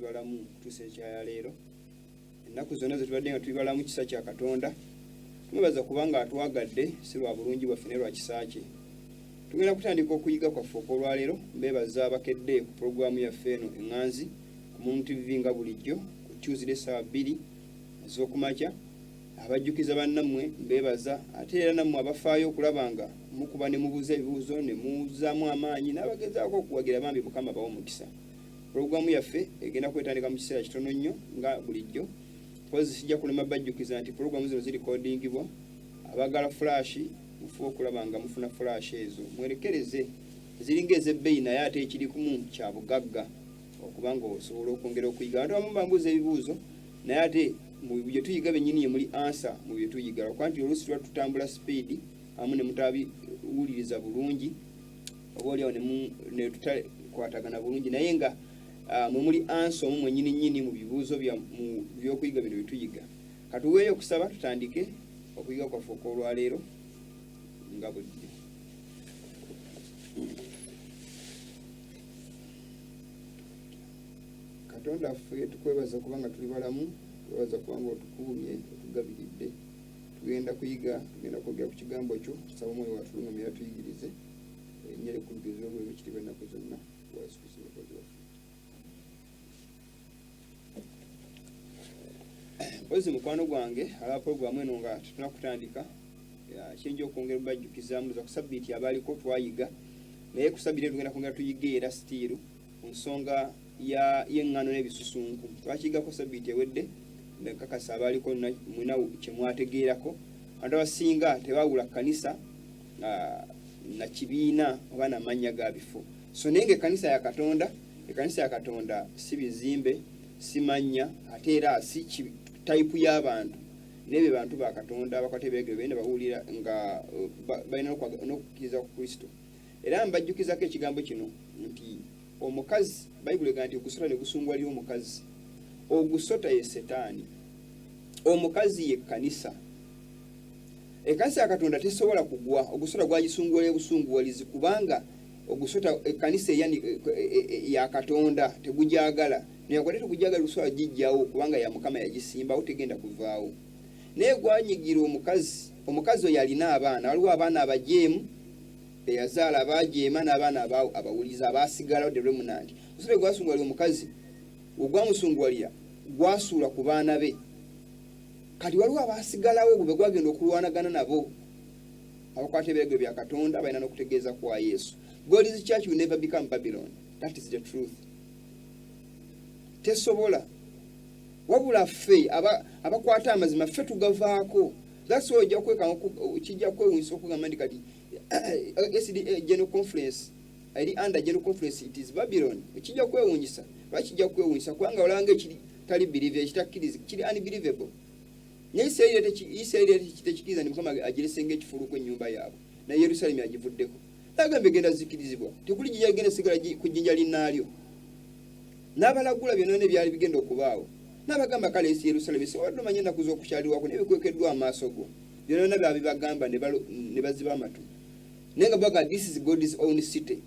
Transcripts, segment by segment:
tubalamu kutuusa ekyaya leero. Ennaku zonna ze tubadde nga tubalamu kisa kya Katonda. Tumwebaza kubanga atwagadde si lwa bulungi bwaffe ne lwa kisa kye. Tugenda kutandika okuyiga kwaffe okw'olwaleero. Mbeebaza abakedde ku pulogulaamu yaffe eno eŋŋanzi ku Munu TV nga bulijjo ku Tuesday saa 2 ez'okumakya. Abajjukiza bannammwe mbeebaza ate era nammwe abafaayo okulaba nga mukuba ne mubuuza ebibuuzo ne muzzaamu amaanyi n'abagezaako okuwagira bambi Mukama bawo omukisa. Pulogulaamu yaffe egenda kwetandika mu kiseera kitono nnyo nga bulijjo. Pozi sijja kulema bajjukiza nti pulogulaamu zino zirikodingibwa. Abagala flash mufu okulaba nga mufuna flash ezo. Mwerekereze ziringa ez'ebbeeyi naye ate ekiri kumu kya bugagga okubanga osobola okwongera okuyiga. Abantu abamu bambuuza ebibuuzo naye ate mu bye tuyiga bennyini muli answer mu bye tuyiga. Kwanti oluusi tuba tutambula speed amu ne mutabiwuliriza bulungi obaolyawo ne tutakwatagana bulungi naye nga mwe muli answer omwo mwennyini mu bibuuzo by'okuyiga bino bye tuyiga. Katuweeyo okusaba tutandike okuyiga kwaffe okw'olwaleero nga bulijjo. Katonda ffe tukwebaza kubanga tuli balamu, twebaza kubanga otukuumye otugabiridde. Tugenda kuyiga, tugenda kwogera ku kigambo kyo, tusaba Omwoyo watulungamira tuyigirize ennyere kulugezebwa bwe bikitibwa ennaku zonna wa Yesu Kristo mukozi waffe. Mpozi mukwano gwange ala pulogulaamu eno nga tutuna kutandika kiyinza okwongera bajjukizaamu za ku sabbiiti abaaliko twayiga naye ku sabbiiti tugenda kwongera tuyiga era sitiiru ku nsonga y'eŋŋaano n'ebisusunku. Twakiyigako sabbiiti ewedde nekakasa abaaliko mwina kye mwategeerako. Abantu abasinga tebaawula kkanisa na kibiina oba n'amannya ga bifo. So naye ng'ekkanisa ya Katonda si bizimbe si mannya ate era si tayipu y'abantu n'ebyo bantu ba Katonda abakwata ebyegero bene bawulira nga balina n'okukkiriza ku Kristo. Era mbajjukizako ekigambo kino nti omukazi Bayibuli egamba nti ogusota ne gusungwalira omukazi. Ogusota ye Setaani, omukazi ye kkanisa. Ekkanisa ya Katonda tesobola kugwa. Ogusota gwagisungulira busunguwalizi kubanga ogusota ekkanisa ya Katonda tegujagala. Naye tegujagala luswala gijjawo kubanga ya Mukama yagisimbawo tegenda kuvaawo. Naye gwanyigira omukazi oyo alina abaana. Waliwo abaana abajeemu eyazaala abajeema n'abaana abawuliza abaasigalawo the remnant. Ogusota gwasungulira omukazi ogwamusungulira gwasuula ku baana be. Kati waliwo abaasigalawo bwe gwagenda okulwanagana nabo abakwata ebiragiro bya Katonda balina n'okutegeeza kwa Yesu. God's church will never become Babylon. That is the truth. Tesobola wabula ffe abakwata amazima ffe tugavaako. That's why ojja kijja kwewunyisa okugamba nti kati SDA General Conference eri under General Conference it is Babylon. Kijja kwewunyisa. Lwaki kwewunyisa kubanga olanga ekiri tali believe ekitakkiriza kiri unbelievable. Naye Isirayiri tekikiriza ni Mukama agiresenga ekifulu kw'ennyumba yaabwe na Yerusalemu agivuddeko. Nagamba egenda zikirizibwa tekuli gigenda sigala ku jjinja linnaalyo. N'abalagula byonna ne byali bigenda okubaawo. N'abagamba kale esi Yerusalemu si wadde omanye ennaku z'okukyalirwako n'ebikwekeddwa amaaso go. Byonna byabibagamba ne baziba amatu. Naye nga baga this is God's own city.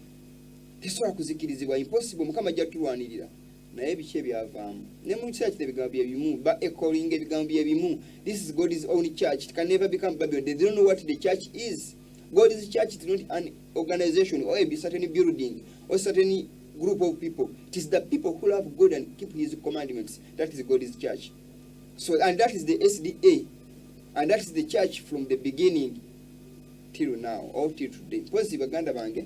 Tesobola kuzikirizibwa impossible. Mukama ajja tulwanirira. Naye biki ebyavaamu. Ne mu kiseera kino ebigambo bye bimu echoing ebigambo bye bimu. This is God's own church. It can never become Babylon. They don't know what the church is. God's church is not an organization or a certain building or certain group of people. It is the people who love God and keep His commandments. That is God's church. So, and that is the SDA. And that is the church from the beginning till now or till today. Pozi baganda bange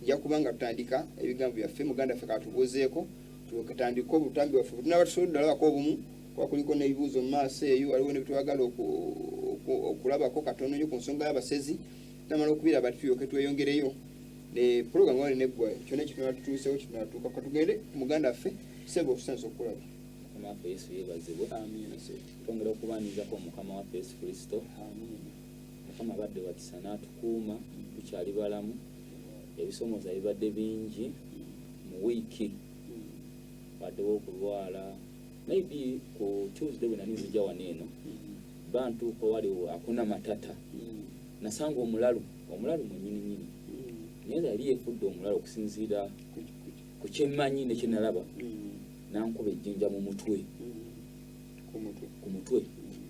yakubanga tutandika ebigambo byaffe muganda ffe katubuuzeeko tukatandika obutambi bwaffe tunabatusobola dalabako obumu kwakuliko n'ebibuuzo mu maaso eyo waliwo ne bitwagala okulabako katono nnyo ku nsonga y'abasezi tamala okubira bati tuyoke tweyongereyo ne program wali neggwa kyonna kituna tutuusewo kituna tuuka katugende muganda ffe sebo okusansa okulaba Mukama waffe Yesu yeebazibwe. Amiina. Twongera okubaanizako Mukama waffe Yesu Kristo. Amiina. Mukama abadde wakisa n'atukuuma tukyali balamu. Ebisoomooza bibadde bingi mu wiiki. Baddewo okulwala. Maybe ku Tuesday bwe nali nzija wano eno bantuuka waliwo akuna matata. Nasanga omulalu mwennyini. Naye yali yeefudde omulalu okusinziira ku kyemmanyi ne kye nalaba. nankuba ejjinja mu mutwe ku mutwe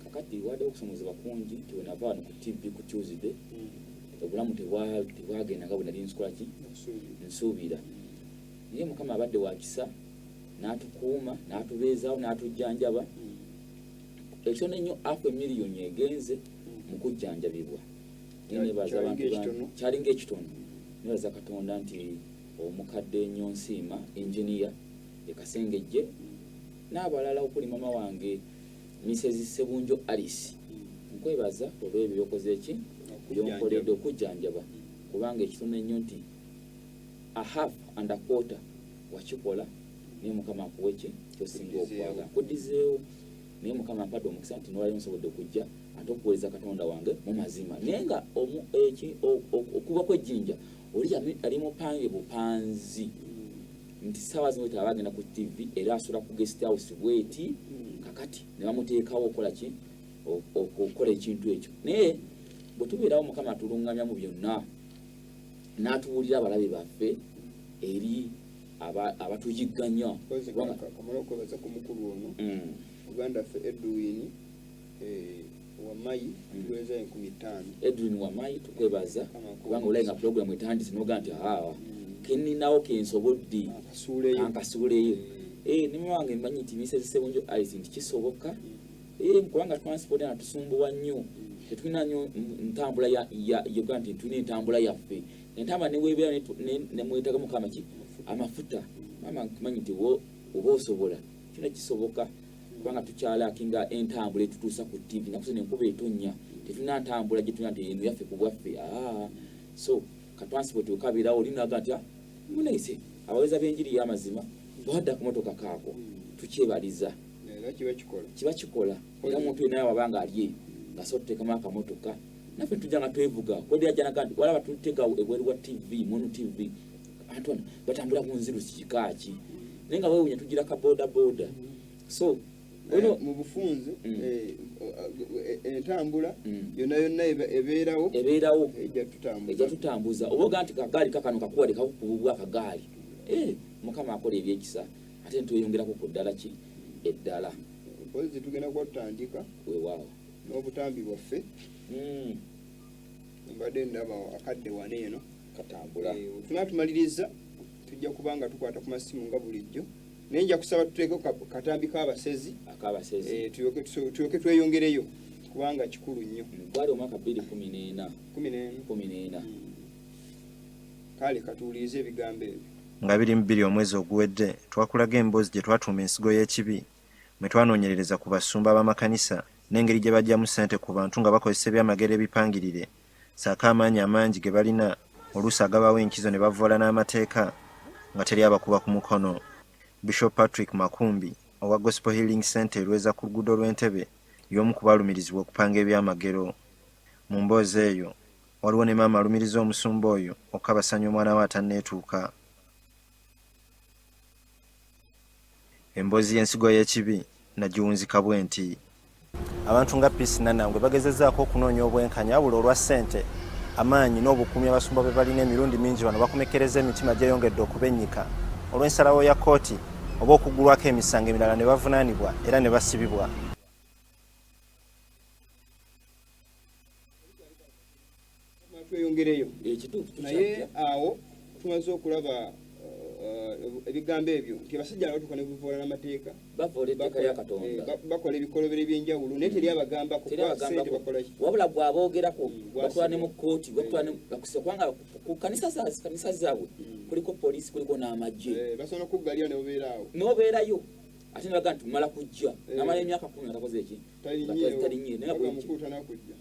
kakati wadde okusomozebwa kungi nti wenava wano ku TV ku Tuesday obulamu tebwagenda nga bwe nali nsukolaki nsuubira naye Mukama abadde wakisa n'atukuuma n'atubeezaawo n'atujjanjaba ekitono ennyo $500,000 egenze mu kujjanjabibwa nebaza abantu kyalinga ekitono nebaza Katonda nti omukadde ennyo Nsiima engineer ekasengejje n'abalala okuli mama wange Mrs. Sebunjo Alice nkwebaza olw'ebyo byokoze ki byonkoledde okujjanjaba kubanga ekitono ennyo nti a half and a quarter wakikola naye Mukama akuwe ki kyosinga okwaga kuddizeewo naye Mukama ampadde omukisa nti nolwayo nsobodde okujja ate okuweereza Katonda wange mu mazima naye nga okuba kw'ejjinja oli ali mupange bupanzi nti ssaawa zino wetaba bagenda ku TV era asobola ku guest house bweti kakati ne bamuteekawo okola ki okukola ekintu ekyo naye bwe tubeerawo Mukama atulungamya mu byonna n'atubuulira abalabe baffe eri abatuyigganya kamala okwebaza ku mukulu ono Uganda ffe Edwin Wamayi tuweza 15,000 Edwin Wamayi tukwebaza kubanga olayinga program etandise noga nti keninawo kensobodde ankasuuleyo ne wange mmanyi nti Mrs. Sebunjo Alice nti kisoboka kubanga transport natusumbuwa nnyo tetulina nnyo ntambula ya Uganda nti tulina entambula yaffe entambula neweebeera nemwetaga Mukama ki amafuta mama nkimanyi nti oba osobola kino kisoboka kubanga tukyalakinga entambula etutuusa ku TV nakusene enkuba etonnya tetulina ntambula gye tulina nti eno yaffe ku bwaffe so ka transport wekabeerawo olinaga nti muneise abaweza b'enjiri y'amazima bwadda ku motoka kaako tukyebaliza kiba kikola era omuntu yenaye wabanga alye nga so tuteekamu akamotoka naffe tujja nga twevuga kwedera janaga nti walaba tutega ebweru wa TV munu TV Antoine batambula mu nziru kikaaki naye nga weewunya tugira ka boda so mu bufunze entambula yonna ebeerawo ejja tutambuza oboga nti kagaali kakano kakuwadde kakukububwa akagaali Mukama akola ebyekisa ate ntweyongerako ku ddala ki eddala poliisi tugenda kuba tutandika weewaawo n'obutambi bwaffe mbadde ndaba akadde wane eno katambula tunatumaliriza tujja kubanga tukwata ku masimu nga bulijjo naye nja kusaba tuteeko katambi k'abasezi tulyoke tweyongereyo kubanga kikulu nnyo gwali omwaka 2014 kale katuwulirize ebigambo ebyo nga 22 omwezi oguwedde twakulaga emboozi gye twatuuma ensigo y'ekibi mwe twanoonyerereza ku basumba b'amakanisa n'engeri gye bajjamu ssente ku bantu nga bakozesa ebyamagero ebipangirire ssaako amaanyi amangi ge balina oluusi agabawo enkizo ne bavoola n'amateeka nga teri abakuba ku mukono. Bishop Patrick Makumbi owa Gospel Healing Center erweza ku luguudo lw'Entebbe y'omu ku baalumirizibwa okupanga ebyamagero. Mu mboozi eyo waliwo ne maama alumiriza omusumba oyo okukabasanya omwana we atanneetuuka. Emboozi y'ensigo y'ekibi nagiwunzika bwe nti abantu nga Peace Nanangwe bagezezzaako okunoonya obwenkanya wabula olwa ssente amaanyi n'obukuumi abasumba be balina emirundi mingi bano bakomekereza emitima gyeyongedde okubennyika olw'ensalawo ya kkooti oba okuggulwako emisango emirala ne bavunaanibwa era ne basibibwa. Tweyongereyo naye awo tumaze okulaba ebigambo ebyo nti abasajja abatuuka ne buvoola n'amateeka bakola ebikolobero ebyenjawulo naye teri abagambako sente bakola wabula bw'aboogerako batwala ne mu kkooti kubanga ku kanisa zaabwe kuliko poliisi kuliko n'amagye basobola okuggalira n'obeerayo ate ne baga nti mumala kujja namala emyaka 10 atakoze eki talinyeemukuuta n'akujja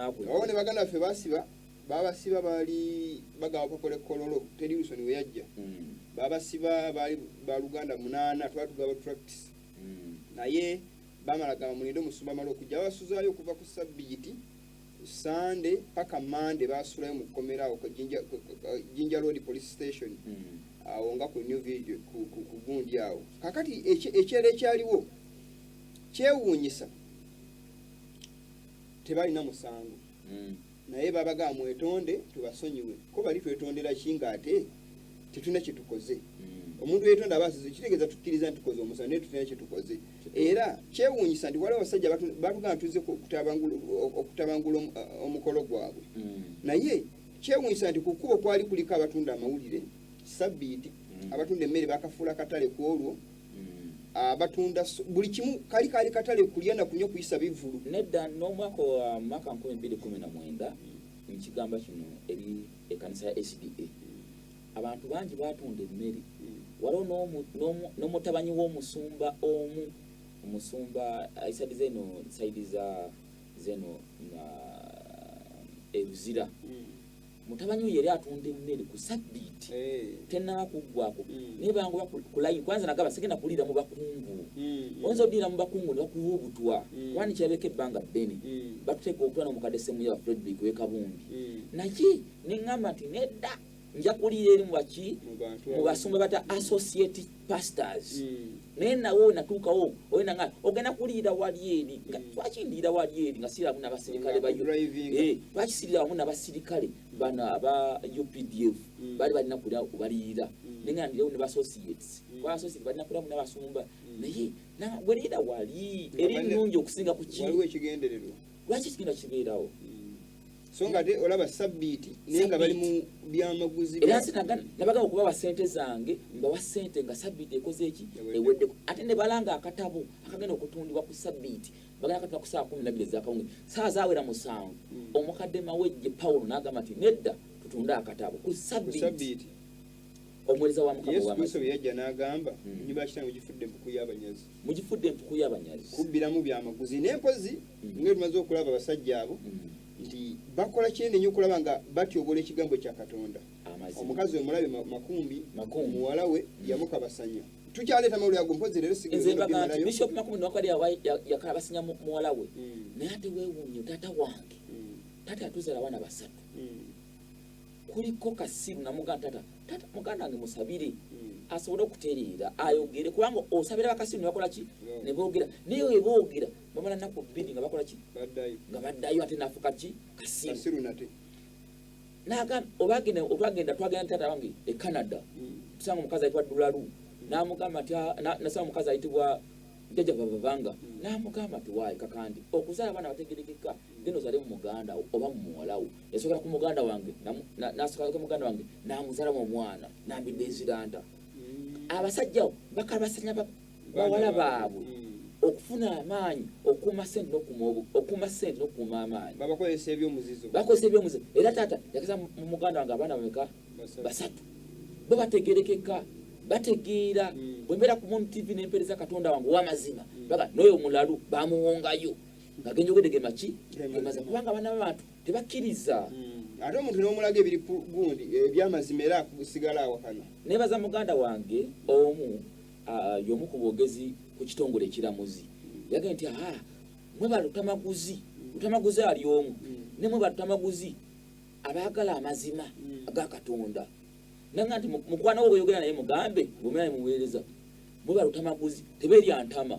awo ne baganda baffe basiba babasiba baali bagaba pakola kololo teri lusoni we yajja babasiba baali baluganda 8 twatugaba practice naye bamalaga mulindo musumba malo okujja babasuzaayo okuva ku Sabbiiti Sunday paka Monday basulayo mu komera ko Jinja Road Police Station awo nga ku New Village ku gundi awo kakati ekyere ekyaliwo kyewuunyisa tebalina musango naye babaga mwetonde tubasonyiwe ko bali twetondera kinga ate tetuna kitukoze omuntu yetonda abasize kitegeeza tukkiriza nti tukoze omusango naye tutuna kye tukoze era kyewuunyisa nti waliwo abasajja batugamba tuze okutabangula omukolo gwabwe naye kyewuunyisa nti ku kkubo kwali kuliko abatunda amawulire sabbiiti abatunda emmere bakafuula katale ku olwo abatunda buli kimu kali katale kulya na kunywa kuyisa bivulu nedda n'omwaka wa mwaka 2019 nkigamba kino eri ekkanisa ya SDA abantu bangi batunda emmere waliwo n'omutabanyi w'omusumba omu omusumba isaidi zeno eruzira mutabanyi oyo yali atunda emmere ku sabbiiti tennaba kuggwako naye bangu kulayini kwanza nagaba sigenda kuliira mu bakungu oyinza odiira mu bakungu ne bakuwa obutwa kubani kyabeka ebbanga ddene batuteeka obutwa n'omukadde semuya wa Frederick w'Ekabundi naye neŋŋamba nti nedda nja kuliira eri mu basumba bata associate pastors naye nawe natuukawo oyinanga ogenda kuliira wali eri twakindiira wali eri nga siriira wamu n'abasirikale twakisirira wamu n'abasirikale bano aba UPDF bali balina kulya baliira naye nga ndirawo ne ba-associates associates balina kulya mu n'abasumba naye bweriira wali eri nnungi okusinga ku waliwo ekigendererwa lwaki kigenda kibeerawo so nga te olaba sabbiiti naye nga bali mu byamaguzi era nabagamba okubawa ssente zange mbawa ssente nga sabbiiti ekoze eki eweddeko ate ne balanga akatabo akagenda okutundibwa ku sabbiiti bagenda katunda ku saa 12 ezakawunge saa zaawera 7 omukadde Mawejje Pawulo n'agamba nti nedda tutunde akatabo ku sabbiiti omuweereza wa Mukama Yesu Kristo yajja n'agamba ennyumba ya kitange mugifudde empuku y'abanyazi kubbiramu byamaguzi n'empozi nga tumaze okulaba abasajja abo nti bakola kinene nnyo okulaba nga batyobola ekigambo kya Katonda omukazi omulabe makumbi muwala we yamukabasanya tukyaleeta mawulire ago mpozi leero sigenzebagati Bishop Makumbi wakwali yakalabasanya muwala we naye ate weewuunye taata wange taata yatuzaala abaana 3 kuliko Kasiru namugamba taata muganda wange musabire asobole okutereera ayogere kubanga osabira bakasiru ne bakola ki ne boogera naye weboogera bamala nnaku 2 nga bakola ki nga baddayo ate nafuka ki Kasiru nate naga otwagenda taata wange e Canada tusanga omukazi ayitibwa Dulalu n'amugamba nti nasaba omukazi ayitibwa Jjajja Vavanga n'amugamba nti waayi kakandi okuzaala abaana bategerekeka genda ozale mu muganda oba mu muwalawo yasookera ku muganda wange n'asooka ku muganda wange n'amuzaala mu mwana n'ambidde eziranda abasajja bakalabasanya bawala baabwe okufuna amaanyi okuuma ssente n'okuuma amaanyi bakozesa ebyomuzizo era taata yakeza mu muganda wange abaana bameka 3 bo bategerekeka bategeera bwembeera ku Moon TV n'empereza Katonda wange ow'amazima baga n'oyo omulalu bamuwongayo nga genjogedde gemaki gemaza kubanga abaana b'abantu tebakkiriza ate omuntu n'omulaga ebiri gundi ebyamazima era akusigala awakana nebaza muganda wange omu y'omu ku boogezi ku kitongole ekiramuzi yagambye nti mwe balutamaguzi ali omu ne mwe balutamaguzi abaagala amazima aga Katonda nanga nti mukwana wo bweyogera naye mugambe bwomera ne muweereza mwe balutamaguzi tebeerya ntama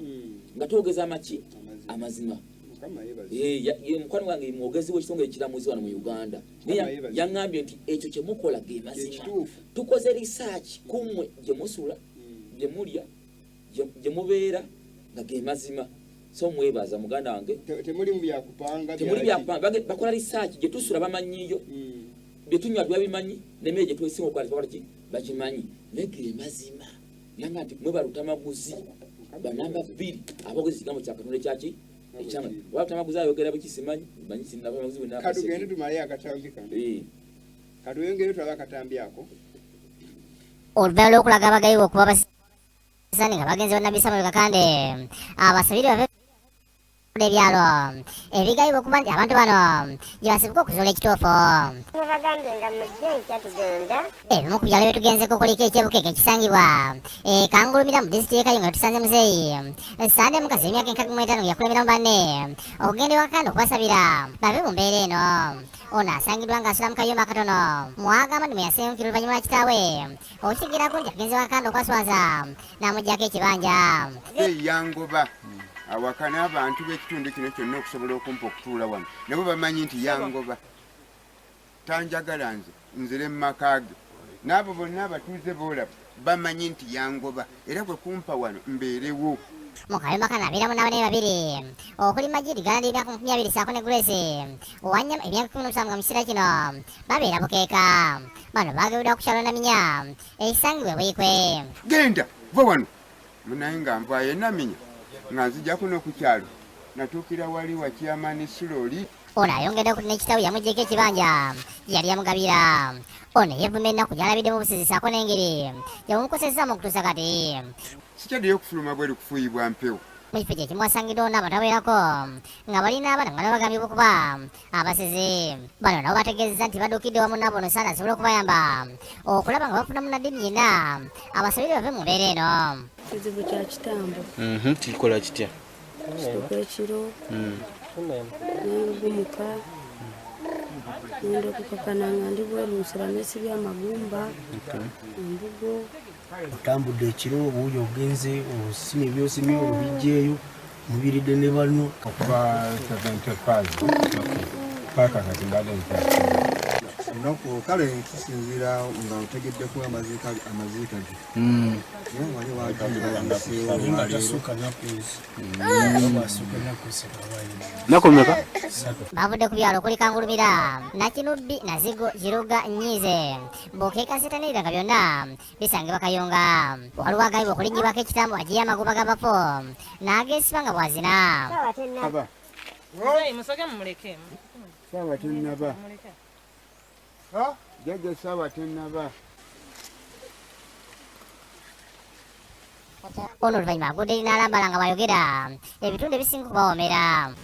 nga toogeza amaki amazima mukwano wange mwogezi w'ekitongole ekiramuzi wano mu Uganda yaŋŋambye nti ekyo kye mukola ge mazima tukoze research kummwe gye musula gye mulya gye mubeera nga ge mazima so mwebaza muganda wange temuli byakupanga bakola research gye tusula bamanyiyo bye tunywa tubabimanyi n'emmere gye twesinga okukola ki bakimanyi naye ge mazima yanga nti mwe balutamaguzi banamba 2 abogezi kigambo kya Katonda ekyaki ekyama walutamaguzi ayogera bukisimanyi manyi sinabamaguzi bwe naba katugende tumale akatambi kano katuyongere tulaba akatambi ako oluvannyuma lw'okulaga abagayiwa okuba basani nga bagenze bannabbi Samuel Kakande abasabiri bave ebyalo ebigayiwa okuba nti abantu bano gye basibuka okuzuula ekituufu bagambye nga mujje ekyatugenda ebimu ku byalo byetugenzeko kuliko ekyebukeke ekisangibwa kangulumira mu disitulikiti y'e Kayunga tusanze muzeeyi Sande mukazi w'emyaka 55 yakulemeramu banne okugenda ewakanda okubasabira bave mu mbeera eno ono asangiddwa ng'asula mu kayumba akatono mwagamba nti mweyasenkukira oluvannyuma lwa kitaawe okitegeerako nti agenze wakanda okwaswaza n'amuggyako ekibanja yangoba awakana abantu b'ekitundu kino kyonna okusobola okumpa okutuula wano nabo bamanyi nti yangoba tanjagala nzire mu maka ge n'abo bonna abatuuze boolaba bamanyi nti yangoba era bwe kumpa wano mbeerewo. Mu kayumba kano abeeramu n'abane babiri okuli Magid Gandi emyaka 20 ssaako ne Grace Owanyama emyaka 17 nga mu kiseera kino babeera bukeeka. Bano baagewera ku kyalo Naminya ekisangibwa Bwikwe. Genda va wano munaye nga nvaayo Naminya nga nzija kuno ku kyalo natuukira wali wa Kyamani Suloli. Ono ayongedde okuti n'ekitabo yamuggyeko ekibanja gye yali yamugabira. Ono yeevuma ennaku gy'alabidde mu busizi ssaako n'engeri gyebumukozesa mu kutuusa kati. Sikyaddeyo okufuluma bweri kufuuyibwa mpewo. Mu kifo kye kimu wasangiddwawo n'abantu abawerako nga balina abaana nga nabo bagambibwa okuba abasizi. Bano nabo bategeezezza nti badduukidde wamu nabo ono Ssaanda asobole okubayamba okulaba nga bafunamu naddiini yenna abasabire bave mu mbeera eno. Kizibu kya kitambo. Kikola kitya? Kisooka ekiro n'olugumuka ngenda okukakana nga ndi bweru nsula nesibya amagumba embugo. Otambudde ekiro obuuyi ogenze osimye ebyosimye olubijjeeyo mubiridde ne bano okuva 75 paka kati mbadde olunaku kale kisinziira nga otegeddeko amaziika ge wali nakomeka Bavudde ku byalo okuli Kangulumira, Nakinubbi, Nazigo, Kiruga, Nyiize, Mbokeeka Setanirira nga byonna bisangibwa Kayunga. Waliwo agayibwa okulinnyibwako ekitambo agiye amagoba g'abafo n'ageesiba nga bwazina. Musoke mumuleke. Saawa tennaba. Jjajja saawa tennaba. Ono oluvannyuma agudde eri n'alambala nga bw'ayogera ebitundu ebisinga okubawoomera.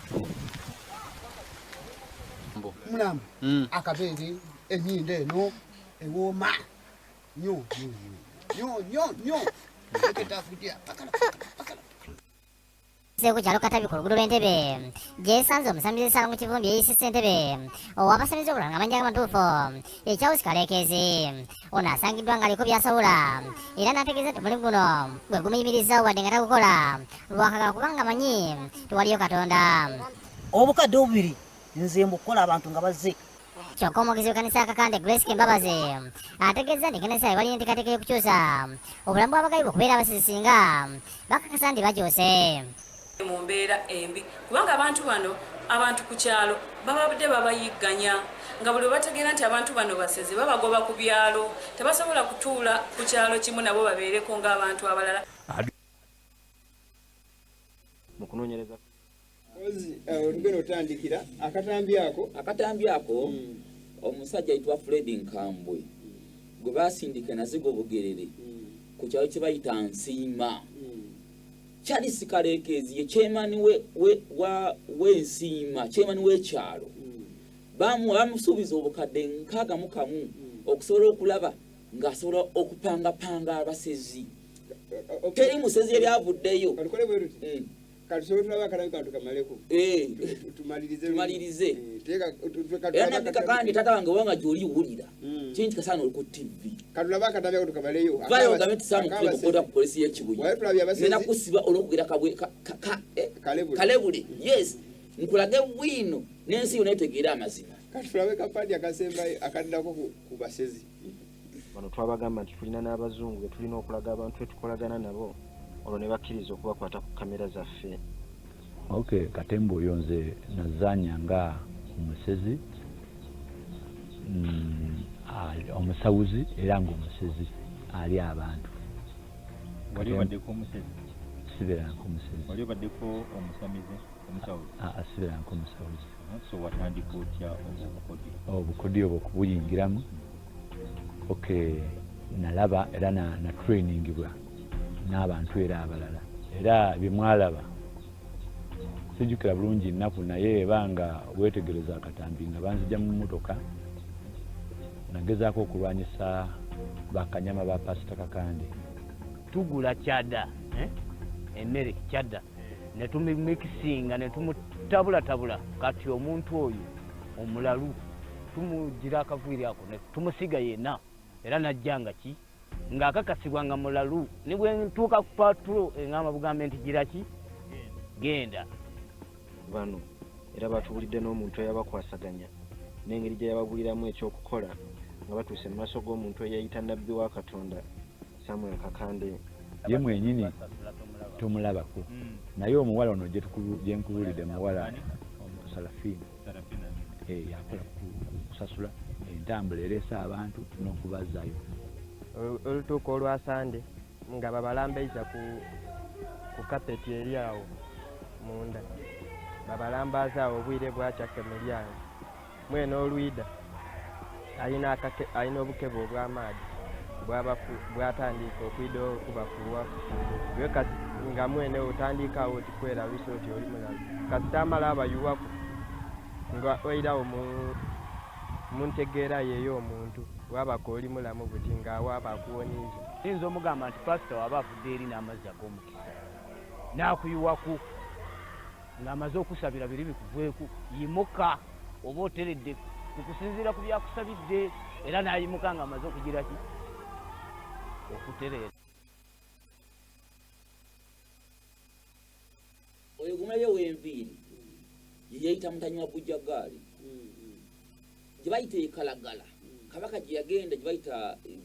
Mulamu akabeere ennyindo eno ewooma nnyo ku kyalo Katabi ku luguudo lw'Entebbe gyesanze omusamize Ssaalongo Kivumbi yeeyisisa Entebbe ow'abasamize obulala nga manja amatuufu ekyawusi kaleekeezi. Ono asangiddwa ng'aliko by'asawula era n'ategeeza nti omulimu guno gwe gumuyimirizaawo wadde nga tagukola lwakagala kubanga amanyi tewaliyo Katonda. Obukadde obubiri nze mbukola abantu nga bazze. Kyokka omwogezi w'ekkanisa ya Kakande Grace Kimbabazi ategeeza nti ekkanisa ewali enteekateeka y'okukyusa obulamu bw'abagayibwa okubeera abasizi singa bakakasa nti bakyuse. Mu mbeera embi kubanga abantu bano abantu ku kyalo babadde babayigganya nga buli bategeera nti abantu bano basezi babagoba ku byalo tebasobola kutuula ku kyalo kimu nabo babeereko ng'abantu abalala. Mu kunoonyereza olugendo otandikira akatambi ako omusajja ayitibwa Fred Nkambwe gwe basindika Nazigo Bugerere ku kyalo kye bayita Nsiima. Charles Kaleekeezi ye chairman w'Ensiima, chairman w'ekyalo. Bamusuubiza obukadde 61 okusobola okulaba ng'asobola okupangapanga abasezi. Teri musezi yali avuddeyo. Tumalirize. Era nabika kandi tatawange wanga gy'oli wulira. Kinti kasaana oli ku TV. Vayo gavumenti samu kukoda ku polisi y'ekibuye. Nena kusiba olwokugera Kalebule. Yes. Nkulage bwino n'ensi yonna etegeera amazima. Kati tulabe kapandi akasembayo akaddako ku basezi. Bano twabagamba nti tulina n'abazungu be tulina okulaga abantu etukolagana nabo olwo ne bakkiriza okubakwata ku kamera zaffe. Okay, Katembo oyo nze nazanya nga omusezi omusawuzi era ng'omusezi ali abantu. Wali baddeko omusezi? Sibeeranko omusezi. Wali baddeko omusamize omusawuzi? Sibeeranko omusawuzi. So watandika otya obukodi? Obukodi obwo kubuyingiramu. Okay, nalaba era na trainingibwa n'abantu era abalala. Era bimwalaba sijjukira bulungi nnaku naye ebanga weetegereza akatambi nga banzija mu mmotoka nagezaako okulwanyisa bakanyama ba Pasita Kakande. Tugula kyada emmere kyada ne tumimikisinga ne tumutabulatabula kati omuntu oyo omulalu tumugira akaviiri ako ne tumusiga yenna era najjanga ki ng'akakasibwa nga mulalu ne bwe ntuuka ku patulo eŋŋamba bugambe nti gira ki genda. Bano era batuwulidde n'omuntu eyabakwasaganya n'engeri gye yababuliramu ekyokukola nga batuuse mu maaso g'omuntu eyayita nnabbi wa Katonda Samuel Kakande ye mwenyini tomulabako naye omuwala ono gye nkubulidde muwala Sarafina yakola kusasula entambula ereesa abantu n'okubazaayo olutuuka olwa Sande nga babalambaiza ku kapeti eri awo munda babalambaza awo obwire bwakyake mulyango mwene olwida alina obukebe obw'amaadi bwatandika okwida okubakulwaku kati nga mwene otandikawo oti kwerabisa oti oli mulalu kasi tamala abayuwaku nga oirawo muntegeera yeyo omuntu wabaka oli mulamu buti ngaawaaba akuwonyiza yinza omugamba nti pasita waba afudde eri n'amazzi ag'omukisa n'akuyuwaku ng'amaze okusabira biri bikuveeku yimuka oba oteredde kukusinziira ku byakusabidde era n'ayimuka ng'amaze okugira ki okutereera oyo gumayo w'enviiri ye yayita mutanyi wa Bujjagaali gye bayita ekalagala kabaka gye yagenda gye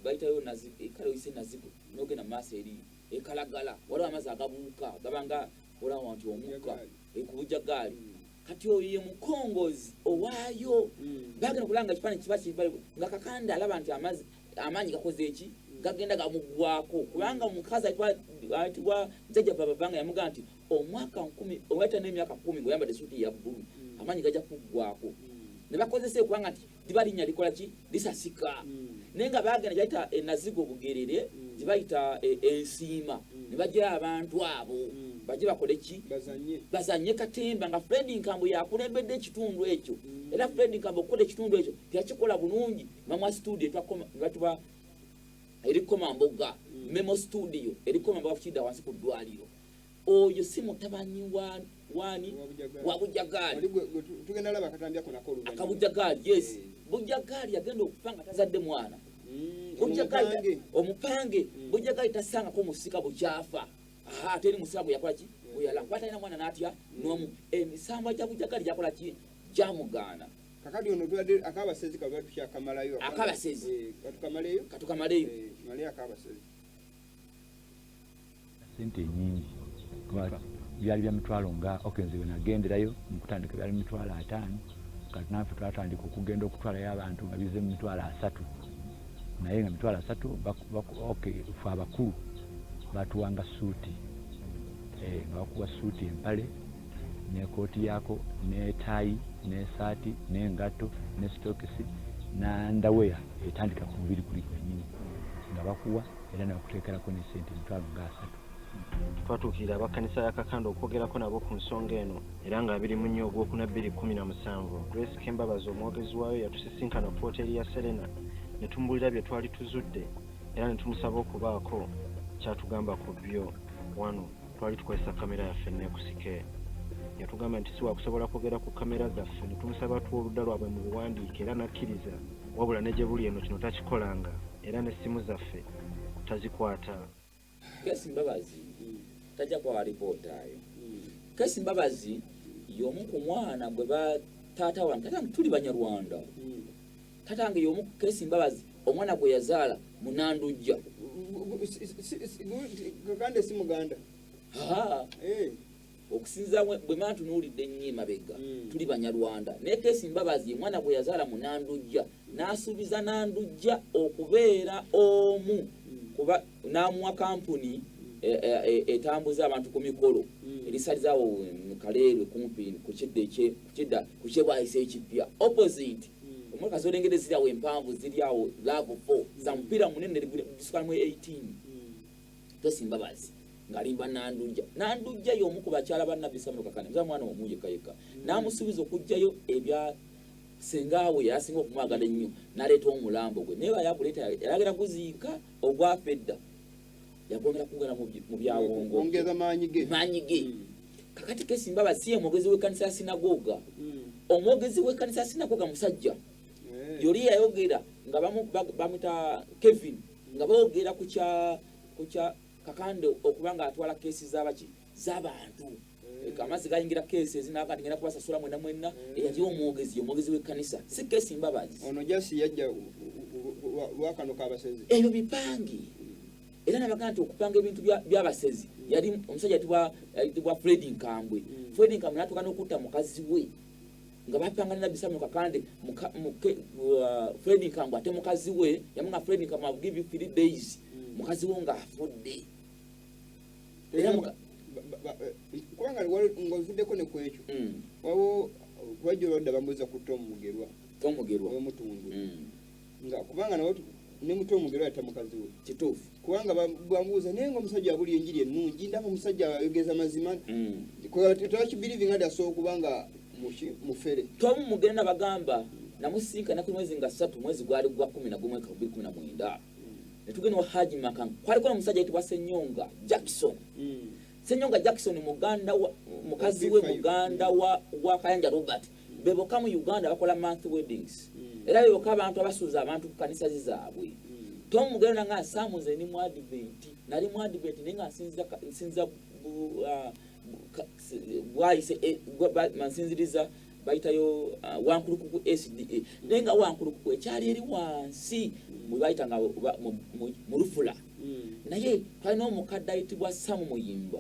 bayitayo ekala oyise nazigo n'ogenda mu maaso eri ekalagala waliwo amazzi agabuuka gabanga olawo nti omukka ku Bujjagaali kati oyo ye mukongozi owaayo bagenda kulanga ekifaananyi kiba kiva nga Kakande alaba nti amaanyi gakoze eki gagenda gamuggwako kubanga omukazi ayitibwa Jjajja Bababanga yamugamba nti omwaka 10 owaita n'emyaka 10 ng'oyambadde suuti ya bbulu amaanyi gajja kuggwako ne bakozesa okubanga nti liba linnya likola ki lisasika naye nga bagenda gyayita enazigo bugerere gye bayita ensiima ne bagira abantu abo bajje bakole ki bazanye katemba nga Fred Nkambo yakulembedde ekitundu ekyo era Fred Nkambo okukola ekitundu ekyo teyakikola bulungi mamwa studio batuba erikoma mboga memo studio erikoma mboga kukidda wansi ku ddwaliro oyo si mutabani wani wa Bujjagaali tugenda laba akatambyako nako Bujjagaali yes Bujjagaali yagenda okufa nga tazadde mwana Bujjagaali omupange Bujjagaali tasangako musika bukyafa ate eri musika gwe yakola ki bweyalakwata ina mwana n'atya n'omu emisambwa gya Bujjagaali gyakola ki gyamugaana kakati ono tuwadde akabasezi kalwa tukyakamalayo akabasezi katukamaleyo mali akabasezi sente nyingi byali bya mitwalo nga okenze nagenderayo mukutandika byali mitwalo 5 kati nafe twatandika okugenda okutwalayo abantu nga bize mu mitwalo 3 naye nga mitwalo 3 fe abakulu batuwanga suuti nga bakuwa suuti empale n'ekooti yaako n'etaayi n'esaati n'engatto ne sitokisi n'andaweya etandika ku mubiri kuli kwennyini nga bakuwa era nabakuteekerako n'esente emitwalo nga 3 twatuukirira abakkanisa ya Kakande okwogerako nabo ku nsonga eno era nga 21 Ogwokuna 2017 Grace Kembabazi omwogezi waayo yatusisinkana ku hoteri ya Serena ne tumbuulira bye twali tuzudde era ne tumusaba okubaako kyatugamba ku byo wano twali tukozesa kamera yaffe neekusike yatugamba nti si wakusobola kwogera ku kamera zaffe ne tumusaba tuwa oludda lwabwe mu buwandiike era nakkiriza wabula ne gye buli eno kino takikolanga era n'essimu zaffe tazikwata Kesi Mbabazi tajja kwa ripoota ayo Kesi Mbabazi y'omu ku mwana gwe taata wange tatange tuli Banyarwanda tatange y'omu Kesi Mbabazi omwana gwe yazaala Munandujja Kakande si Muganda okusinza bwe mantunuulidde nnyo emabega tuli Banyarwanda naye Kesi Mbabazi mwana gwe yazaala Munandujja n'asuubiza Nandujja okubeera omu kuba n'amuwa kampuni etambuza abantu ku mikolo erisalizaawo mu Kaleerwe kumpi ku kidda ku kyebwayisa ekipya opposite omwaka zolengere ziriawo empanvu ziriawo Love 4 za mupiira munene disukala mu 18 Kesi Mbabazi ng'alimba Nandujja y'omu ku bakyala ba Nabbi Samuel Kakande muzaa mwana omu yekka n'amusuubiza okugjayo ebya sengaawe yasinga okumwagala ennyo n'aleeta omulambo gwe naye bayakuleeta yayagala kuziika ogwafedda yagongera kugana mu byawongo ongeza maanyi ge kakati Kesi Mbabazi si ye mwogezi w'ekkanisa ya sinagoga omwogezi w'ekkanisa ya sinagoga musajja yoli yayogera nga bamuta Kevin nga boogera ku kya Kakande okubanga atwala keesi z'abantu amazzi gayingira keesi ezinaka ngenda kubasasula mwena eyagiwa omwogezi w'ekkanisa si Kesi Mbabazi ono jasi yajja lwakano kabasezi ebyo bipangi era nabaga nti okupanga ebintu byabasezi yali omusajja yayitibwa Fred Nkambwe. Fred Nkambwe n'atuuka n'okutta mukazi we nga bapanganira Bisamu Kakande. Fred Nkambwe ate mukazi we yamunga Fred Nkambwe I'll give you 3 days mukazi we nga afudde. Era kubanga ng'ovuddeko ne kwekyo waliwo wajja olwadda bambuuza ku Tom Mugerwa omutundu nga kubanga nawe ne Tom Mugerwa yata mukazi we kituufu kubanga bambuuza naye ng'omusajja abuli enjiri ennungi ndaba omusajja ayogeza mazima tewakibirivinga ddi asobola kubanga mufere. Tom Mugerwa nabagamba namusinkana ku mwezi nga 3 mwezi gwali gwa 11/2019 ne tugenda wa Haji Makanga kwaliko omusajja ayitibwa Senyonga Jackson. Senyonga Jackson muganda wa mukazi we muganda wa Kayanja Robert beboka mu Uganda bakola month weddings era beboka abantu abasuuza abantu ku kanisa zizaabwe. Tom Mugerwa nga asamuze ni mu Advent nali mu Advent nenga nsinza bwaise mansinziriza bayitayo wankuluku ku SDA nenga wankuluku ku ekyali eri wansi mu bayitanga mu Rufula naye twalina omukadde ayitibwa Samu Muyimba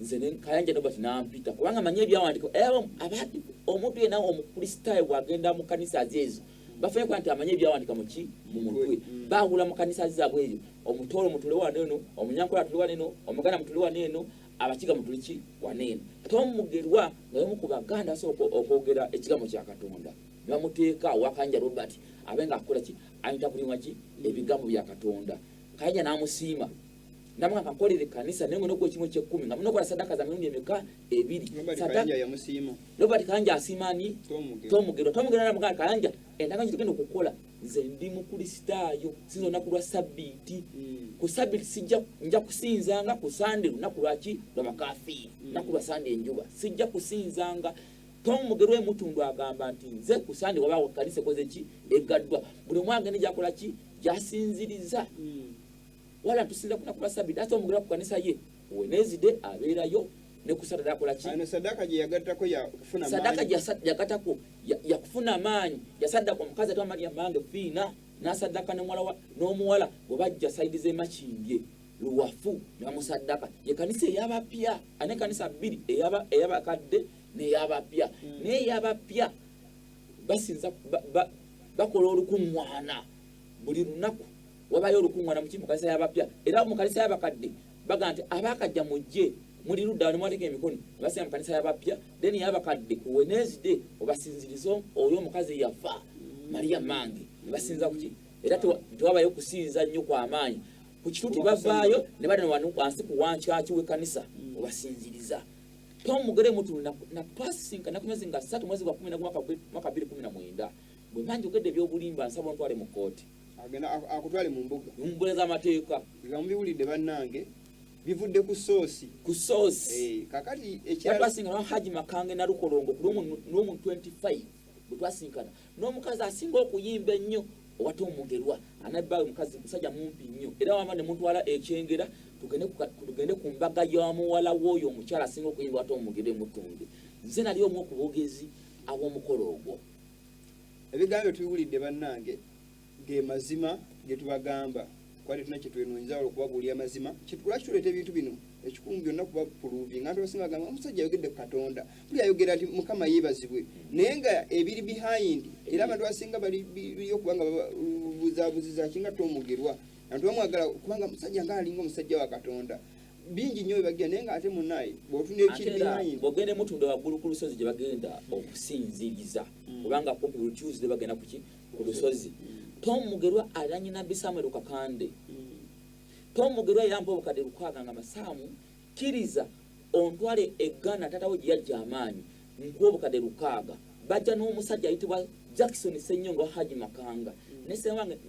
nze ne Kayanja Robert nampita kubanga manye ebyawandiko abadde omuntu yena omukristaayo bwagenda mu kanisa ezo bafanye kwa nti amanye ebyawandika mu mutwe baawula mu kanisa zaabwe ezo omutolo mutule waneno omunyankola tuli waneno omuganda mutule waneno abakiga mutuliki waneno. Tom Mugerwa nga yomu ku baganda asobola okwogera ekigambo kya Katonda bamuteeka wa Kayanja Robert abenga akola ki ayita kulimwa ki ebigambo bya Katonda. Kayanja n'amusiima namwe kankolere kanisa nengo nokwo kimwe kye10 nga munokola sadaka za mirundi emeka 2 sadaka ya musiima Robert Kayanja asimani Tom Mugerwa. Tom Mugerwa namuganda Kayanja endanga kitugenda okukola nze ndi mukristaayo sinzo nakulwa sabiti ku sabiti sijja nja kusinzanga ku Sunday lunaku lwaki lwabakafiiri nakulwa Sunday enjuba sijja kusinzanga. Tom Mugerwa mutundu agamba nti nze ku Sunday wabawo kanisa koze ki egaddwa buli mwange nejakola ki jasinziriza wala tusinza kunakulwa sabiti ate Mugerwa ku kanisa ye Wednesday abeerayo ne kusada akola ki ana sadaka gye yagattako ya kufuna sadaka gye yagattako ya kufuna amaanyi yasadda ku mukazi atwa Maria Mange Fiina n'asaddaka n'omuwala bwe bajja saidi z'Emakindye Luwafu namusaddaka ye kanisa ey'abapya ane kanisa 2 ey'abakadde n'ey'abapya n'ey'abapya basinza bakola olukuŋŋwana buli lunaku wabayo olukuŋŋwana mu kanisa y'abapya era mu kanisa y'abakadde baga nti abakajja mujje muri ludda ne mwateka emikono basema kanisa y'abapya then y'abakadde ku Wednesday obasinzirizo oyo omukazi yafa Maria Mange basinza kuki era tewabayo kusinza nnyo kwa amaanyi ku kituuti bavaayo ne bali wano wansi ku wankyaki w'ekkanisa obasinziriza. Tom Mugerwa mutundu na twasinka na kumezi nga 3 mwezi gwa 10 mwaka 2019 bwe manje ogedde ebyobulimba nsaba ntwale mu kooti agenda akutwale mu mbuga z'amateeka nga mubiwulidde bannange bivudde ku soosi kakati ekyasinga na Haji Makange na Lukolongo ku n'omu 25 bwe twasinkana n'omukazi asinga okuyimba ennyo owa Tom Mugerwa anabba omukazi musajja mumpi nnyo era wama ne muntwala ekyengera tugende ku mbaga y'omuwala w'oyo omukyala asinga okuyimba wa Tom Mugerwa mutundu nze nali omu okubogezi ab'omukolo ogwo. Ebigambo tubiwulidde bannange ge mazima ge tubagamba kwali tuna kyetwenonza okubabuulira mazima lwaki tuleeta ebintu bino ekikumu byonna kuba puluvi nga basinga bagamba omusajja ayogedde ku Katonda buli ayogera nti Mukama yeebazibwe naye nga ebiri behind era abantu abasinga bali okubanga buzaabuziza kinga Tom Mugerwa abantu bamwagala kubanga musajja nga alinga omusajja wa Katonda bingi nnyo bebagenda naye nga ate munnaye bw'otunda ekiri behind bw'ogende mutundu waggulu ku lusozi gye bagenda okusinziriza kubanga kumpi buli Tuesday bagenda ku lusozi. Tom Mugerwa alanye na Bisamu Kakande. Tom Mugerwa yampa obukadde 6 nga Masaamu kiriza ontwale eggana tatawo gye yajja amaanyi nkuwa obukadde 6 bajja n'omusajja ayitibwa Jackson Senyonga Haji Makanga ne